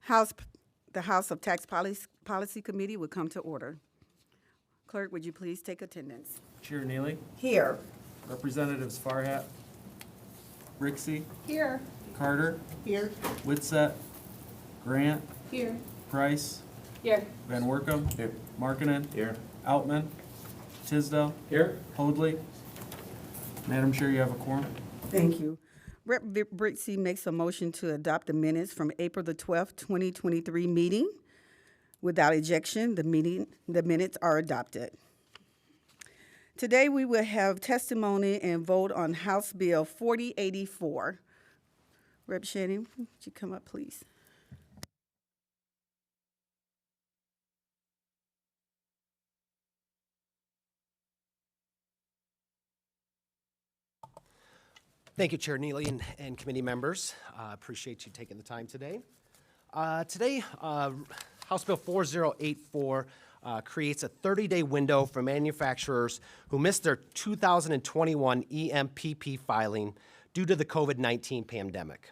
House, the House of Tax Policy Committee will come to order. Clerk, would you please take attendance? Chair Neely, Here. Representatives Farhat, Rixey, Here. Carter, Here. Witset, Grant, Here. Price, Here. Van Workum, Here. Markkinen, Here. Outman, Tisdale, Here. Hoadley. Madam Chair, you have a quorum. Thank you. Rep. Brixey makes a motion to adopt the minutes from April the 12th, 2023 meeting. Without objection, the minutes are adopted. Today, we will have testimony and vote on House Bill 4084. Rep. Shannon, would you come up, please? Thank you, Chair Neely and committee members. Appreciate you taking the time today. House Bill 4084 creates a 30-day window for manufacturers who missed their 2021 EMPP filing due to the COVID-19 pandemic.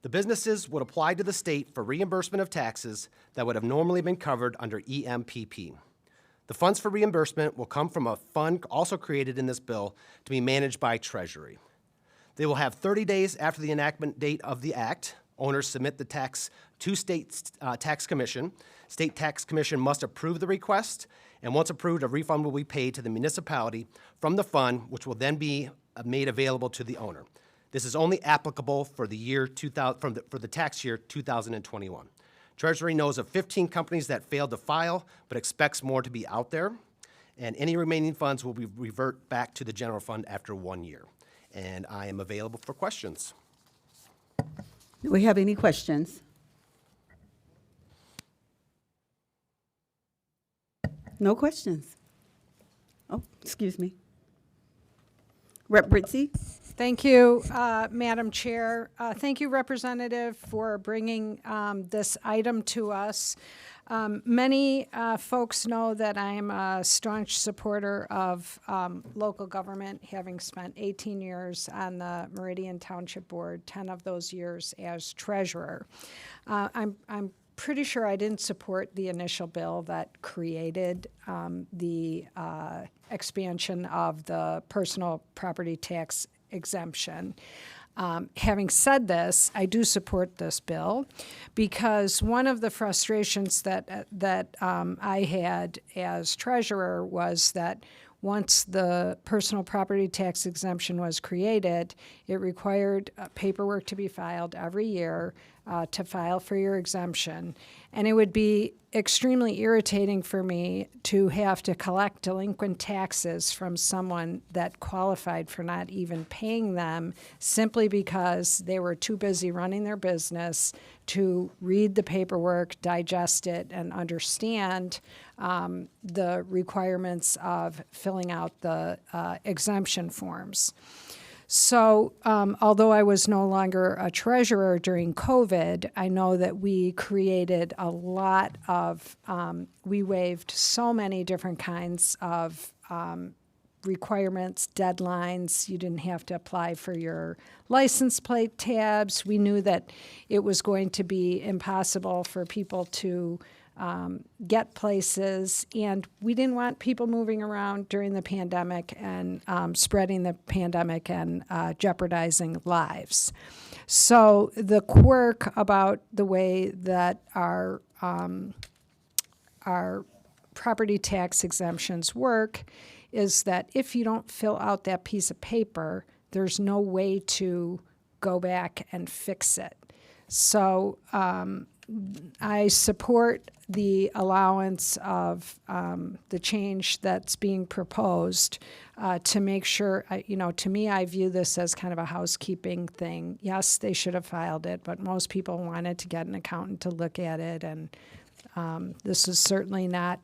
The businesses would apply to the state for reimbursement of taxes that would have normally been covered under EMPP. The funds for reimbursement will come from a fund also created in this bill to be managed by Treasury. They will have 30 days after the enactment date of the act. Owners submit the tax to State Tax Commission. State Tax Commission must approve the request, and once approved, a refund will be paid to the municipality from the fund, which will then be made available to the owner. This is only applicable for the year 2000, for the tax year 2021. Treasury knows of 15 companies that failed to file, but expects more to be out there, and any remaining funds will be revert back to the general fund after 1 year. And I am available for questions. Do we have any questions? No questions. Oh, excuse me. Rep. Brixey? Thank you, Madam Chair. Thank you, Representative, for bringing this item to us. Many folks know that I am a staunch supporter of local government, having spent 18 years on the Meridian Township Board, 10 of those years as treasurer. I'm pretty sure I didn't support the initial bill that created the expansion of the personal property tax exemption. Having said this, I do support this bill because one of the frustrations that I had as treasurer was that once the personal property tax exemption was created, it required paperwork to be filed every year to file for your exemption. And it would be extremely irritating for me to have to collect delinquent taxes from someone that qualified for not even paying them simply because they were too busy running their business to read the paperwork, digest it, and understand the requirements of filling out the exemption forms. So although I was no longer a treasurer during COVID, I know that we created a lot of, we waived so many different kinds of requirements, deadlines. You didn't have to apply for your license plate tabs. We knew that it was going to be impossible for people to get places, and we didn't want people moving around during the pandemic and spreading the pandemic and jeopardizing lives. So the quirk about the way that our property tax exemptions work is that if you don't fill out that piece of paper, there's no way to go back and fix it. So I support the allowance of the change that's being proposed to make sure, to me, I view this as kind of a housekeeping thing. Yes, they should have filed it, but most people wanted to get an accountant to look at it, and this is certainly not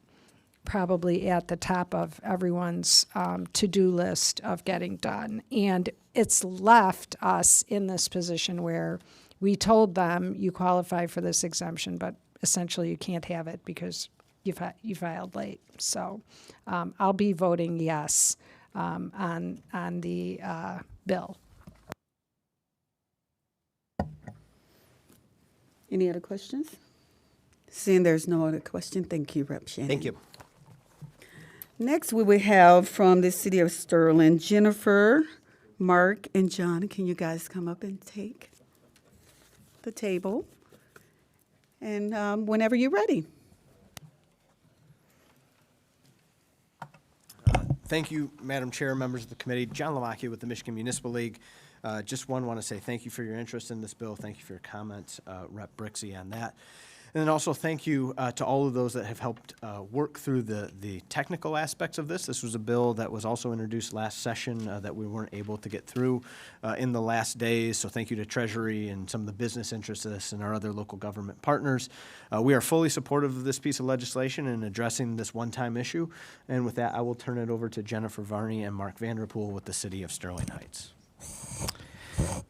probably at the top of everyone's to-do list of getting done. And it's left us in this position where we told them you qualify for this exemption, but essentially you can't have it because you filed late. So I'll be voting yes on the bill. Any other questions? Seeing there's no other question, thank you, Rep. Shannon. Thank you. Next, we will have from the City of Sterling, Jennifer, Mark, and John. Can you guys come up and take the table? And whenever you're ready. Thank you, Madam Chair, members of the committee. John Lamacchia with the Michigan Municipal League. Just want to say thank you for your interest in this bill. Thank you for your comments, Rep. Brixey, on that. And then also thank you to all of those that have helped work through the technical aspects of this. This was a bill that was also introduced last session that we weren't able to get through in the last days. So thank you to Treasury and some of the business interests and our other local government partners. We are fully supportive of this piece of legislation and addressing this one-time issue. And with that, I will turn it over to Jennifer Varney and Mark Vanderpool with the City of Sterling Heights.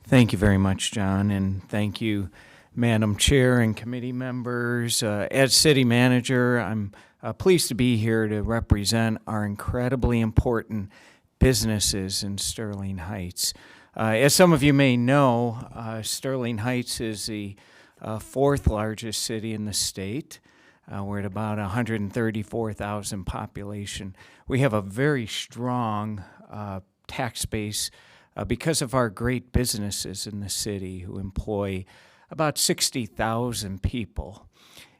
Thank you very much, John, and thank you, Madam Chair and committee members. As city manager, I'm pleased to be here to represent our incredibly important businesses in Sterling Heights. As some of you may know, Sterling Heights is the fourth largest city in the state. We're at about 134,000 population. We have a very strong tax base because of our great businesses in the city who employ about 60,000 people.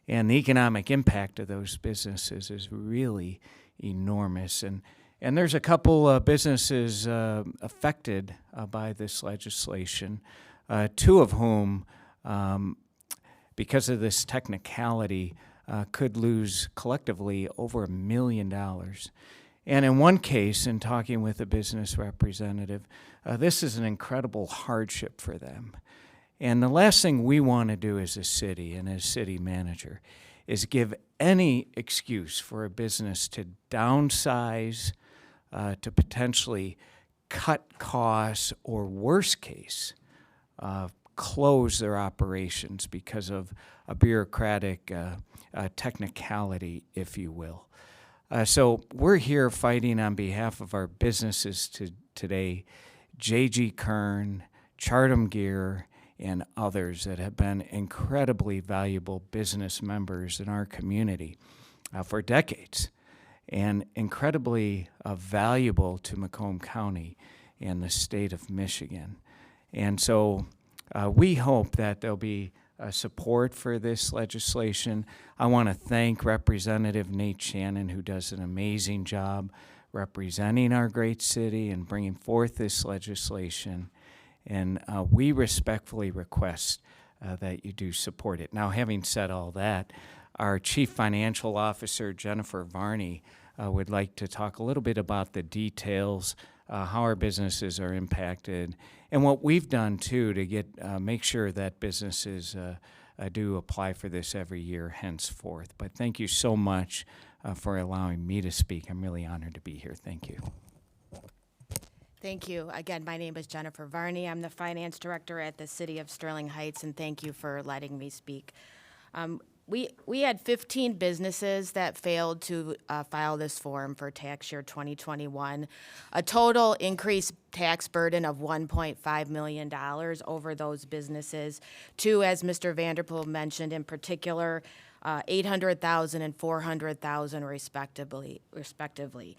And the economic impact of those businesses is really enormous. And there's a couple businesses affected by this legislation, two of whom, because of this technicality, could lose collectively over $1 million. And in one case, in talking with a business representative, this is an incredible hardship for them. And the last thing we want to do as a city and as city manager is give any excuse for a business to downsize, to potentially cut costs, or worst case, close their operations because of a bureaucratic technicality, if you will. So we're here fighting on behalf of our businesses today, J.G. Kern, Chartham Gear, and others that have been incredibly valuable business members in our community for decades, and incredibly valuable to Macomb County and the state of Michigan. And so we hope that there'll be support for this legislation. I want to thank Representative Nate Shannon, who does an amazing job representing our great city and bringing forth this legislation. And we respectfully request that you do support it. Now, having said all that, our Chief Financial Officer, Jennifer Varney, would like to talk a little bit about the details, how our businesses are impacted, and what we've done, too, to make sure that businesses do apply for this every year henceforth. But thank you so much for allowing me to speak. I'm really honored to be here. Thank you. Thank you. Again, my name is Jennifer Varney. I'm the Finance Director at the City of Sterling Heights, and thank you for letting me speak. We had 15 businesses that failed to file this form for tax year 2021, a total increased tax burden of $1.5 million over those businesses, to, as Mr. Vanderpool mentioned in particular, $800,000 and $400,000 respectively.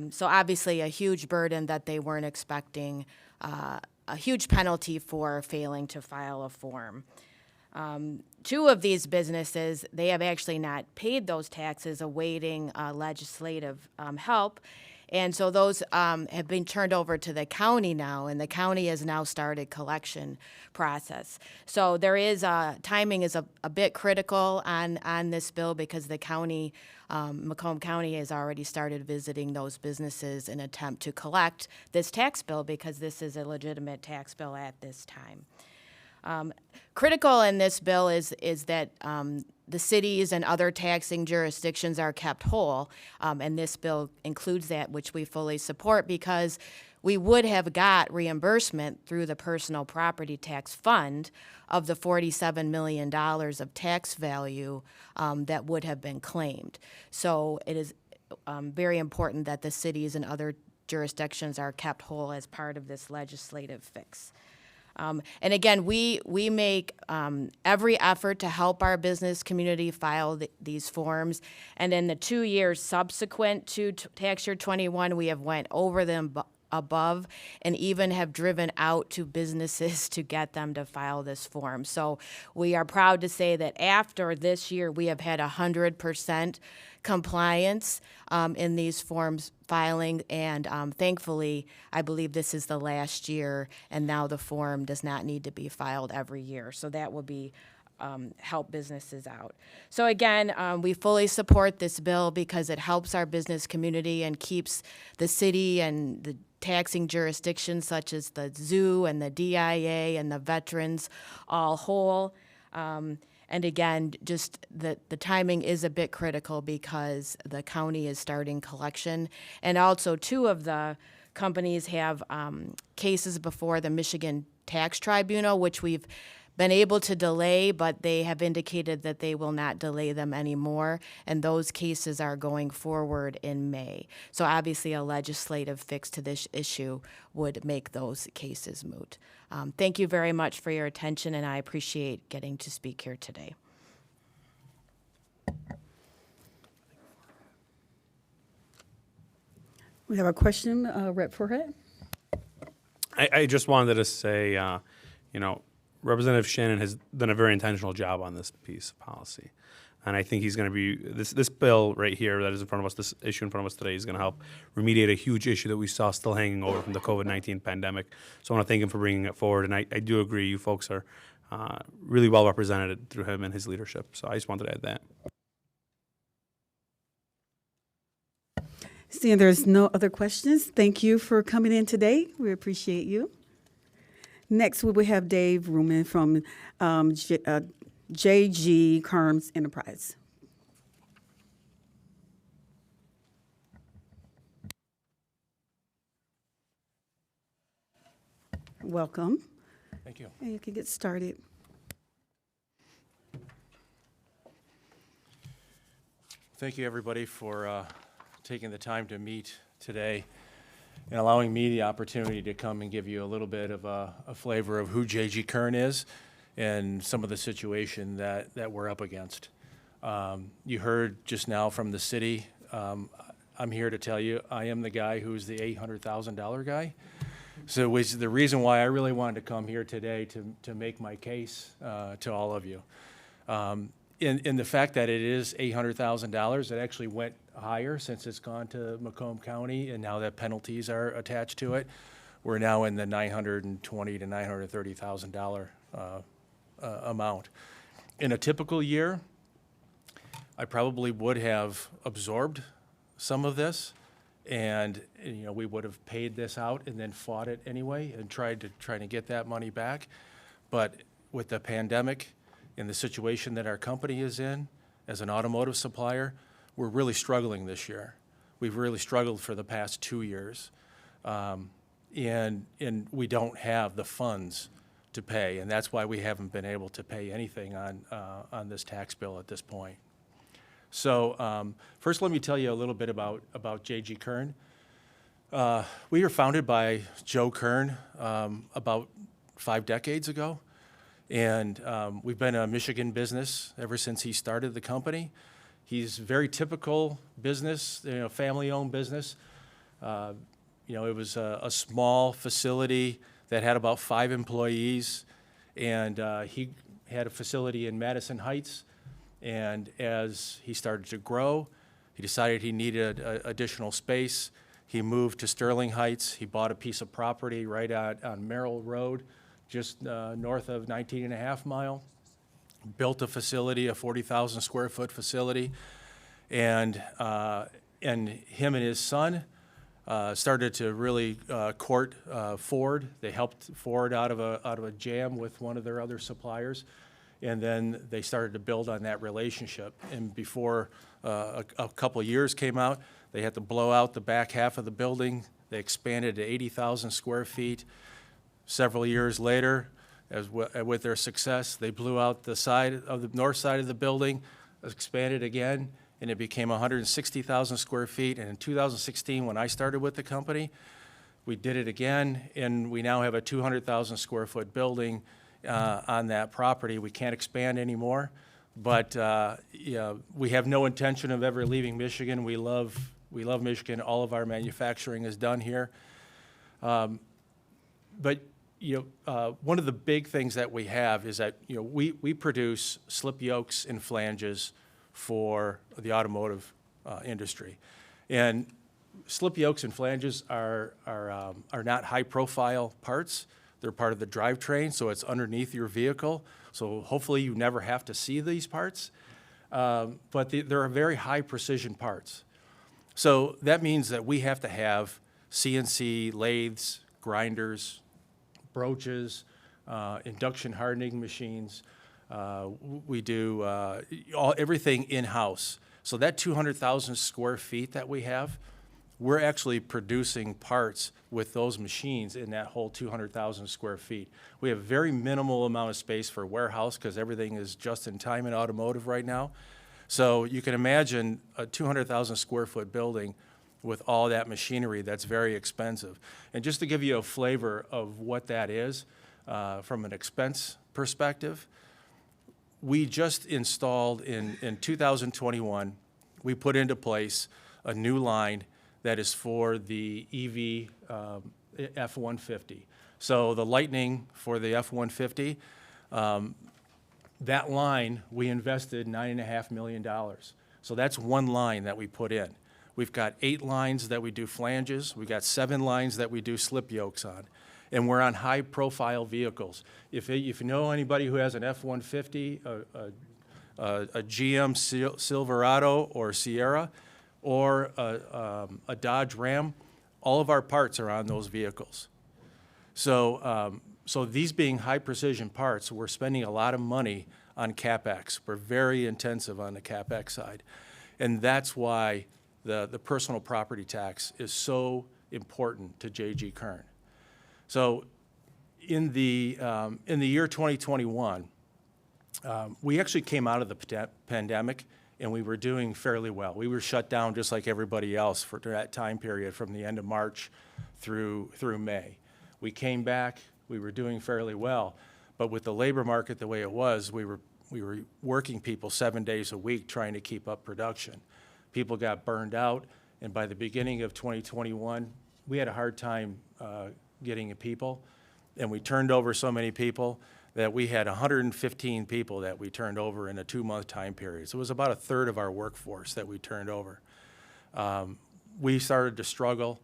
So obviously a huge burden that they weren't expecting, a huge penalty for failing to file a form. Two of these businesses, they have actually not paid those taxes, awaiting legislative help. And so those have been turned over to the county now, and the county has now started collection process. So there is timing is a bit critical on this bill, because the county, Macomb County, has already started visiting those businesses in an attempt to collect this tax bill, because this is a legitimate tax bill at this time. Critical in this bill is that the cities and other taxing jurisdictions are kept whole, and this bill includes that, which we fully support, because we would have got reimbursement through the personal property tax fund of the $47 million of tax value that would have been claimed. So it is very important that the cities and other jurisdictions are kept whole as part of this legislative fix. And again, we make every effort to help our business community file these forms. And in the 2 years subsequent to tax year 21, we have went over them above and even have driven out to businesses to get them to file this form. So we are proud to say that after this year, we have had 100% compliance in these forms filing, and thankfully, I believe this is the last year, and now the form does not need to be filed every year. So that will be help businesses out. So again, we fully support this bill because it helps our business community and keeps the city and the taxing jurisdictions such as the zoo and the DIA and the veterans all whole. And again, just the timing is a bit critical because the county is starting collection. And also 2 of the companies have cases before the Michigan Tax Tribunal, which we've been able to delay, but they have indicated that they will not delay them anymore, and those cases are going forward in May. So obviously a legislative fix to this issue would make those cases moot. Thank you very much for your attention, and I appreciate getting to speak here today. We have a question, Rep. Forhet. I just wanted to say, Representative Shannon has done a very intentional job on this piece of policy. And I think he's going to be, this bill right here that is in front of us, this issue in front of us today is going to help remediate a huge issue that we saw still hanging over from the COVID-19 pandemic. So I want to thank him for bringing it forward. And I do agree, you folks are really well represented through him and his leadership. So I just wanted to add that. Seeing there's no other questions, thank you for coming in today. We appreciate you. Next, we will have Dave Ruman from J.G. Kearns Enterprise. Welcome. Thank you. And you can get started. Thank you, everybody, for taking the time to meet today and allowing me the opportunity to come and give you a little bit of a flavor of who J.G. Kern is and some of the situation that we're up against. You heard just now from the city. I'm here to tell you I am the guy who's the $800,000 guy. So which is the reason why I really wanted to come here today to make my case to all of you. In the fact that it is $800,000, it actually went higher since it's gone to Macomb County, and now that penalties are attached to it, we're now in the $920,000 to $930,000 amount. In a typical year, I probably would have absorbed some of this, and we would have paid this out and then fought it anyway and tried to get that money back. But with the pandemic and the situation that our company is in as an automotive supplier, we're really struggling this year. We've really struggled for the past 2 years, and we don't have the funds to pay, and that's why we haven't been able to pay anything on this tax bill at this point. So first, let me tell you a little bit about J.G. Kern. We were founded by Joe Kern about 5 decades ago, and we've been a Michigan business ever since he started the company. He's very typical business, family-owned business. It was a small facility that had about 5 employees, and he had a facility in Madison Heights. And as he started to grow, he decided he needed additional space. He moved to Sterling Heights. He bought a piece of property right on Merrill Road, just north of 19.5 Mile. Built a facility, a 40,000 square foot facility, and him and his son started to really court Ford. They helped Ford out of a jam with one of their other suppliers, and then they started to build on that relationship. And before a couple of years came out, they had to blow out the back half of the building. They expanded to 80,000 square feet. Several years later, with their success, they blew out the north side of the building, expanded again, and it became 160,000 square feet. And in 2016, when I started with the company, We did it again, and we now have a 200,000 square foot building on that property. We can't expand anymore, but yeah, we have no intention of ever leaving Michigan. We love Michigan. All of our manufacturing is done here. But one of the big things that we have is that we produce slip yokes and flanges for the automotive industry, and slip yokes and flanges are not high-profile parts. They're part of the drivetrain, so it's underneath your vehicle. So hopefully you never have to see these parts. But they're very high-precision parts. So that means that we have to have CNC lathes, grinders, broaches, induction hardening machines. We do everything in-house. So that 200,000 square feet that we have, we're actually producing parts with those machines in that whole 200,000 square feet. We have very minimal amount of space for warehouse because everything is just in time in automotive right now. So you can imagine a 200,000 square foot building with all that machinery. That's very expensive. And just to give you a flavor of what that is from an expense perspective, we just installed in 2021, we put into place a new line that is for the EV F-150. So the Lightning for the F-150, that line, we invested $9.5 million. So that's one line that we put in. We've got 8 lines that we do flanges. We've got 7 lines that we do slip yokes on. And we're on high-profile vehicles. If you know anybody who has an F-150, a GM Silverado or Sierra, or a Dodge Ram, all of our parts are on those vehicles. So, so these being high-precision parts, we're spending a lot of money on CapEx. We're very intensive on the CapEx side. And that's why the personal property tax is so important to J.G. Kern. So in the year 2021, we actually came out of the pandemic, and we were doing fairly well. We were shut down just like everybody else for that time period from the end of March through May. We came back, we were doing fairly well, but with the labor market the way it was, we were working people 7 days a week trying to keep up production. People got burned out, and by the beginning of 2021, we had a hard time getting people, and we turned over so many people that we had 115 people that we turned over in a 2-month time period. So it was about a third of our workforce that we turned over. We started to struggle,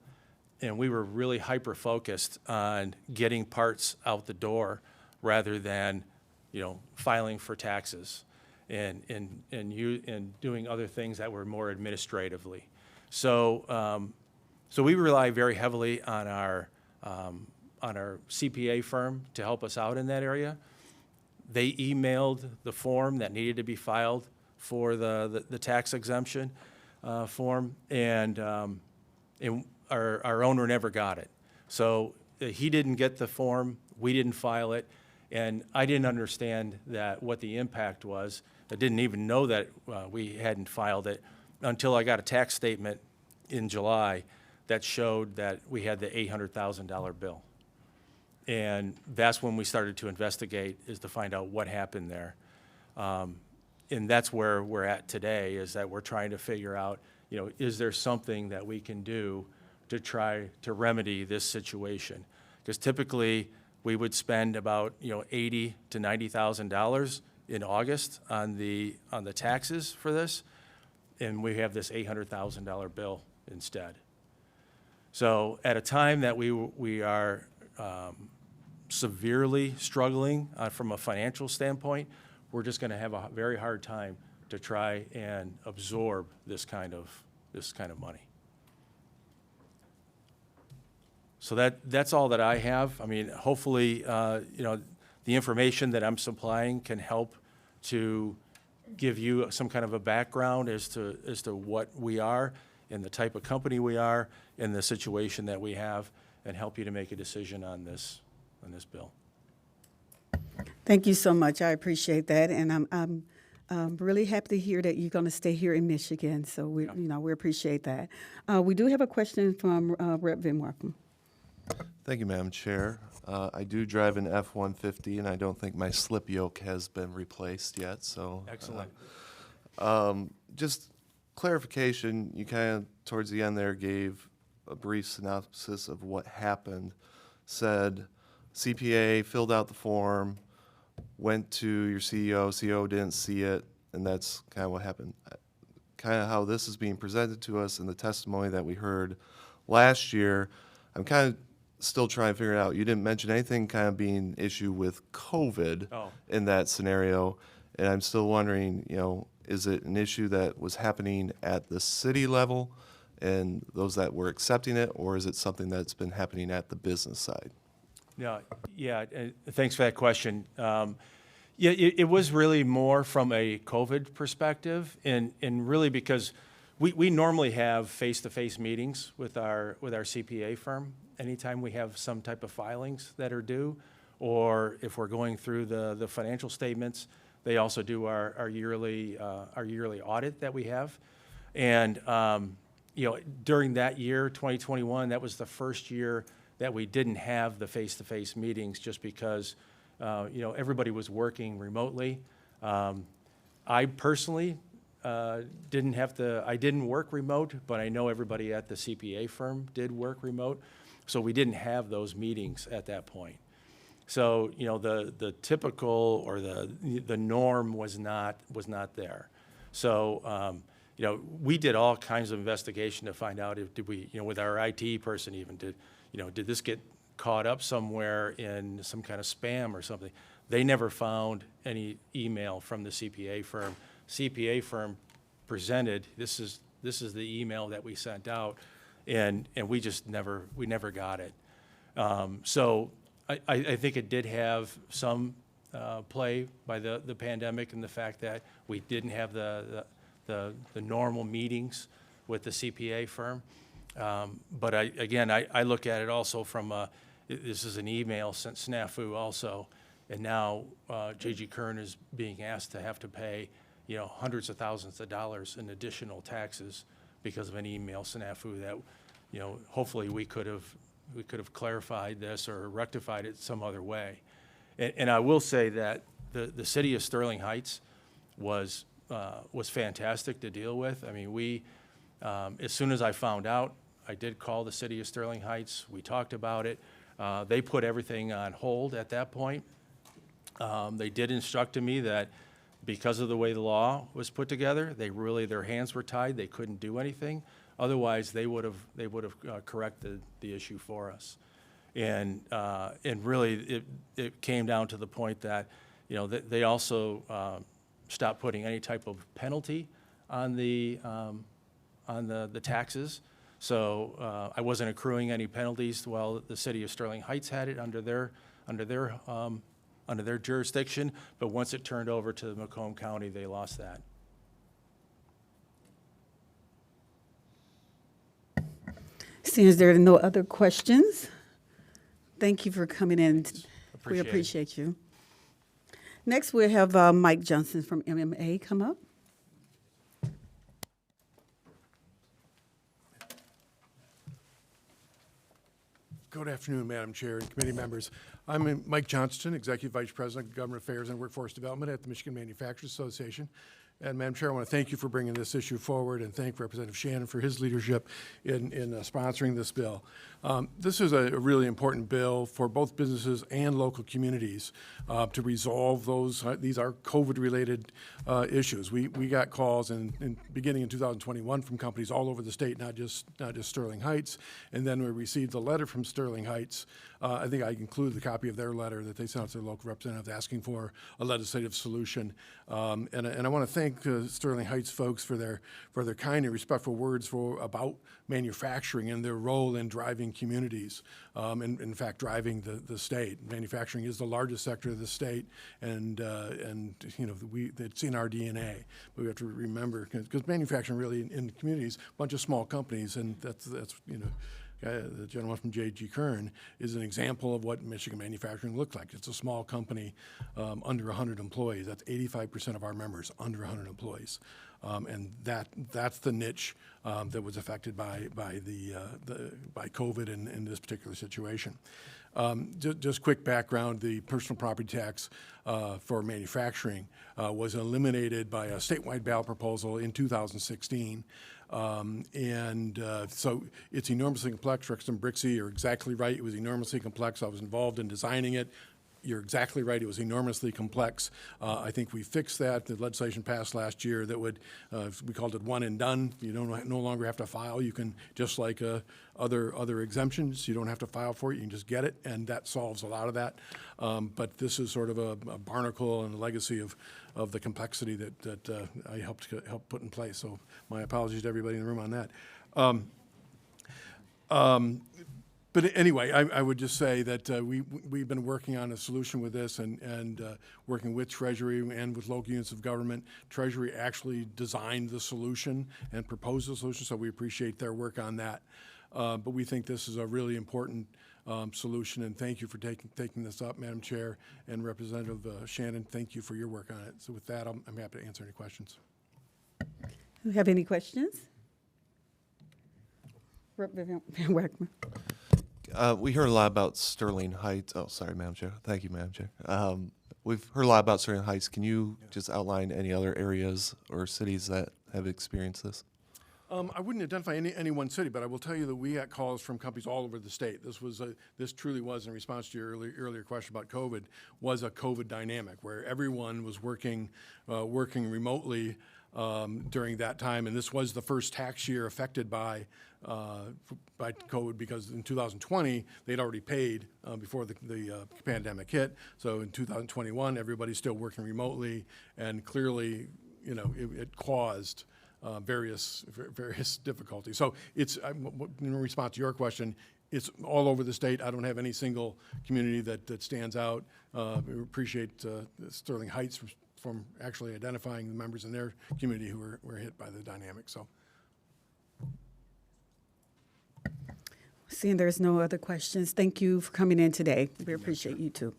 and we were really hyper-focused on getting parts out the door rather than, filing for taxes and doing other things that were more administratively. So, so we rely very heavily on our CPA firm to help us out in that area. They emailed the form that needed to be filed for the tax exemption form, and our owner never got it. So he didn't get the form, we didn't file it, and I didn't understand what the impact was. I didn't even know that we hadn't filed it until I got a tax statement in July that showed that we had the $800,000 bill. And that's when we started to investigate, is to find out what happened there. And that's where we're at today, is that we're trying to figure out, is there something that we can do to try to remedy this situation? Because typically we would spend about $80,000 to $90,000 in August on the taxes for this, and we have this $800,000 bill instead. So at a time that we are severely struggling from a financial standpoint, we're just going to have a very hard time to try and absorb this kind of money. So that's all that I have. I mean, hopefully, the information that I'm supplying can help to give you some kind of a background as to what we are and the type of company we are and the situation that we have, and help you to make a decision on this bill. Thank you so much. I appreciate that, and I'm really happy to hear that you're going to stay here in Michigan. So we appreciate that. We do have a question from Rep. Van Markham. Thank you, Madam Chair. I do drive an F-150, and I don't think my slip yoke has been replaced yet, so. Excellent. Just clarification, you kind of, towards the end there, gave a brief synopsis of what happened. Said CPA filled out the form, went to your CEO didn't see it, and that's kind of what happened. Kind of how this is being presented to us in the testimony that we heard last year. I'm kind of still trying to figure it out. You didn't mention anything kind of being an issue with COVID in that scenario, and I'm still wondering, you know, is it an issue that was happening at the city level and those that were accepting it, or is it something that's been happening at the business side? Yeah, thanks for that question. Yeah, it was really more from a COVID perspective, and really because we normally have face-to-face meetings with our CPA firm anytime we have some type of filings that are due, or if we're going through the financial statements. They also do our yearly audit that we have, and you know, during that year, 2021, that was the first year that we didn't have the face-to-face meetings, just because you know, everybody was working remotely. I personally didn't work remote, but I know everybody at the CPA firm did work remote, so we didn't have those meetings at that point. So, you know, the typical or the norm was not there. So, you know, we did all kinds of investigation to find out if did we, you know, with our IT person even, did this get caught up somewhere in some kind of spam or something? They never found any email from the CPA firm. CPA firm presented, this is the email that we sent out, and we just never got it. So I think it did have some play by the pandemic and the fact that we didn't have the normal meetings with the CPA firm. But I look at it also from this is an email snafu also, and now J.G. Kern is being asked to have to pay, you know, hundreds of thousands of dollars in additional taxes because of an email snafu that, you know, hopefully we could have clarified this or rectified it some other way. And I will say that the city of Sterling Heights was fantastic to deal with. I mean, we as soon as I found out, I did call the city of Sterling Heights. We talked about it. They put everything on hold at that point. They did instruct me that because of the way the law was put together, their hands were tied. They couldn't do anything. Otherwise, they would have corrected the issue for us. And really, it came down to the point that, you know, they also stopped putting any type of penalty on the taxes. So I wasn't accruing any penalties while the city of Sterling Heights had it under their jurisdiction. But once it turned over to the Macomb County, they lost that. Seeing as there are no other questions, thank you for coming in. We appreciate you. Next, we have Mike Johnson from MMA come up. Good afternoon, Madam Chair and committee members. I'm Mike Johnston, Executive Vice President of Government Affairs and Workforce Development at the Michigan Manufacturers Association. And Madam Chair, I want to thank you for bringing this issue forward and thank Representative Shannon for his leadership in sponsoring this bill. This is a really important bill for both businesses and local communities to resolve those. These are COVID-related issues. We got calls beginning in 2021 from companies all over the state, not just Sterling Heights, and then we received a letter from Sterling Heights. I think I included a copy of their letter that they sent out to their local representatives asking for a legislative solution. And I want to thank Sterling Heights folks for their kind and respectful words about manufacturing and their role in driving communities, and in fact driving the state. Manufacturing is the largest sector of the state, and you know, it's in our DNA. But we have to remember, because manufacturing really in communities, a bunch of small companies, and that's you know. The gentleman from J.G. Kern is an example of what Michigan manufacturing looks like. It's a small company under 100 employees. That's 85% of our members under 100 employees. And that's the niche that was affected by COVID in this particular situation. Just quick background, the personal property tax for manufacturing was eliminated by a statewide ballot proposal in 2016. So it's enormously complex. Representative Brixey, you're exactly right. It was enormously complex. I was involved in designing it. You're exactly right. It was enormously complex. I think we fixed that. The legislation passed last year that would, we called it one and done. You no longer have to file. You can, just like other exemptions, you don't have to file for it. You can just get it, and that solves a lot of that. But this is sort of a barnacle and a legacy of the complexity that I helped put in place. So my apologies to everybody in the room on that. But anyway, I would just say that we've been working on a solution with this and working with Treasury and with local units of government. Treasury actually designed the solution and proposed the solution, so we appreciate their work on that. But we think this is a really important solution, and thank you for taking this up, Madam Chair, and Representative Shannon, thank you for your work on it. So with that, I'm happy to answer any questions. Do you have any questions? Representative Van Wackman. We heard a lot about Sterling Heights. Oh, sorry, Madam Chair. Thank you, Madam Chair. We've heard a lot about Sterling Heights. Can you just outline any other areas or cities that have experienced this? I wouldn't identify any one city, but I will tell you that we got calls from companies all over the state. This truly was, in response to your earlier question about COVID, was a COVID dynamic where everyone was working remotely during that time, and this was the first tax year affected by COVID, because in 2020 they'd already paid before the pandemic hit. So in 2021, everybody's still working remotely, and clearly, it caused various difficulties. So it's, in response to your question, it's all over the state. I don't have any single community that stands out. We appreciate Sterling Heights from actually identifying the members in their community who were hit by the dynamic. So, Seeing there's no other questions, thank you for coming in today. We appreciate you too.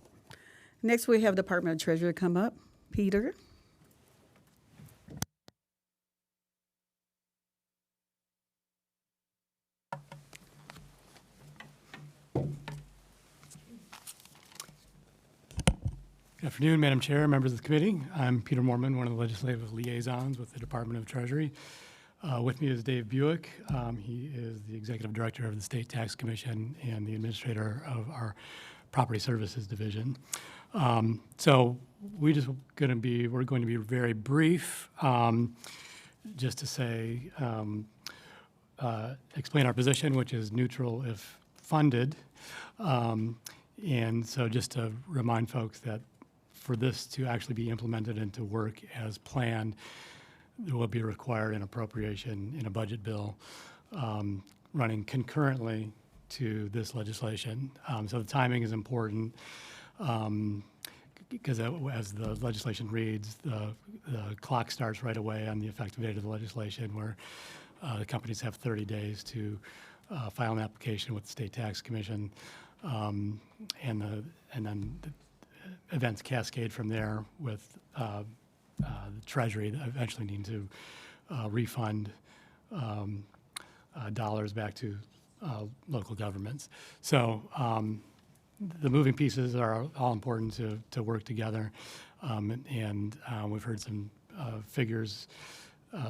Next, we have Department of Treasury come up. Peter. Good afternoon, Madam Chair, members of the committee. I'm Peter Mormon, one of the legislative liaisons with the Department of Treasury. With me is Dave Buick. He is the Executive Director of the State Tax Commission and the Administrator of our Property Services Division. So we're going to be very brief, just to say, explain our position, which is neutral if funded. And so just to remind folks that for this to actually be implemented and to work as planned, there will be required an appropriation in a budget bill running concurrently to this legislation. So the timing is important because as the legislation reads, the clock starts right away on the effective date of the legislation, where the companies have 30 days to file an application with the State Tax Commission, and then the events cascade from there with the Treasury that eventually need to refund dollars back to local governments. So the moving pieces are all important to work together, and we've heard some figures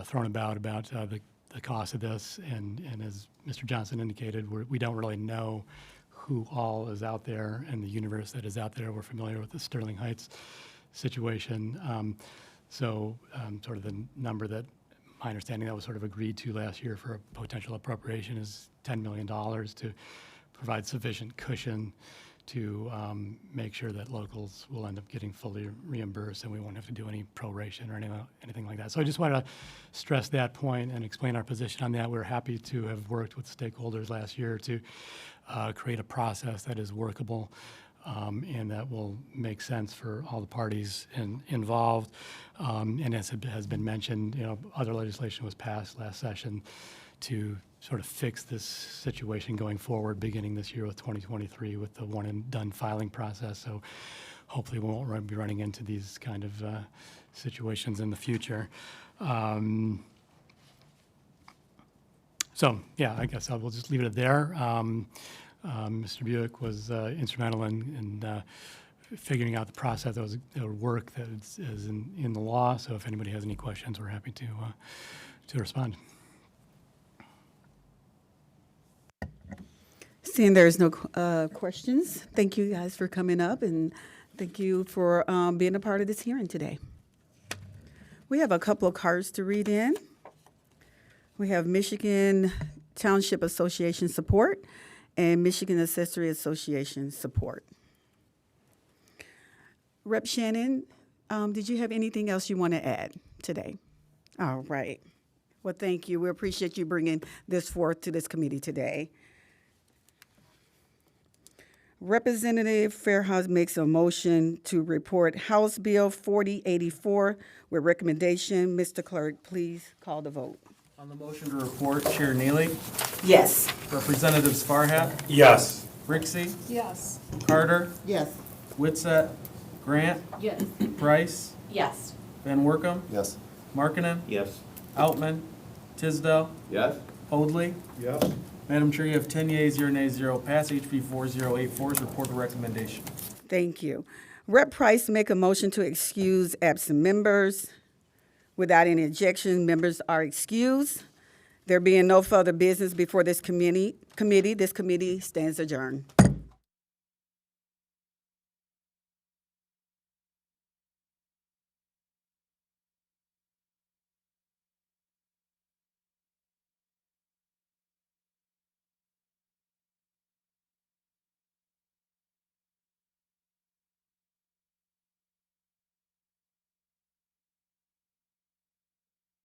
thrown about the cost of this, and as Mr. Johnson indicated, we don't really know who all is out there and the universe that is out there. We're familiar with the Sterling Heights situation. So sort of the number that my understanding that was sort of agreed to last year for a potential appropriation is $10 million to provide sufficient cushion to make sure that locals will end up getting fully reimbursed and we won't have to do any proration or anything like that. So I just wanted to stress that point and explain our position on that. We're happy to have worked with stakeholders last year to create a process that is workable and that will make sense for all the parties involved. And as it has been mentioned, other legislation was passed last session to sort of fix this situation going forward, beginning this year with 2023 with the one and done filing process. So hopefully we won't be running into these kind of situations in the future. So, yeah, I guess I will just leave it there. Mr. Buick was instrumental in figuring out the process that would work that is in the law. So if anybody has any questions, we're happy to respond. Seeing there's no questions, thank you guys for coming up, and thank you for being a part of this hearing today. We have a couple of cards to read in. We have Michigan Township Association support and Michigan Accessory Association support. Rep. Shannon, did you have anything else you want to add today? All right. Well, thank you. We appreciate you bringing this forth to this committee today. Representative Fairhouse makes a motion to report House Bill 4084 with recommendation. Mr. Clerk, please call the vote. On the motion to report, Chair Neely, Yes. Representatives Farhat, Yes. Rixey, Yes. Carter, Yes. Witset, Grant, Yes. Price, Yes. Van Workum, Yes. Markkinen, Yes. Outman, Tisdale, Yes. Hoadley. Yes. Madam Chair, you have 10 yeas, 0 nays, 0 pass. HB 4084 is report of recommendation. Thank you. Rep. Price make a motion to excuse absent members. Without any objection, members are excused. There being no further business before this committee, this committee stands adjourned.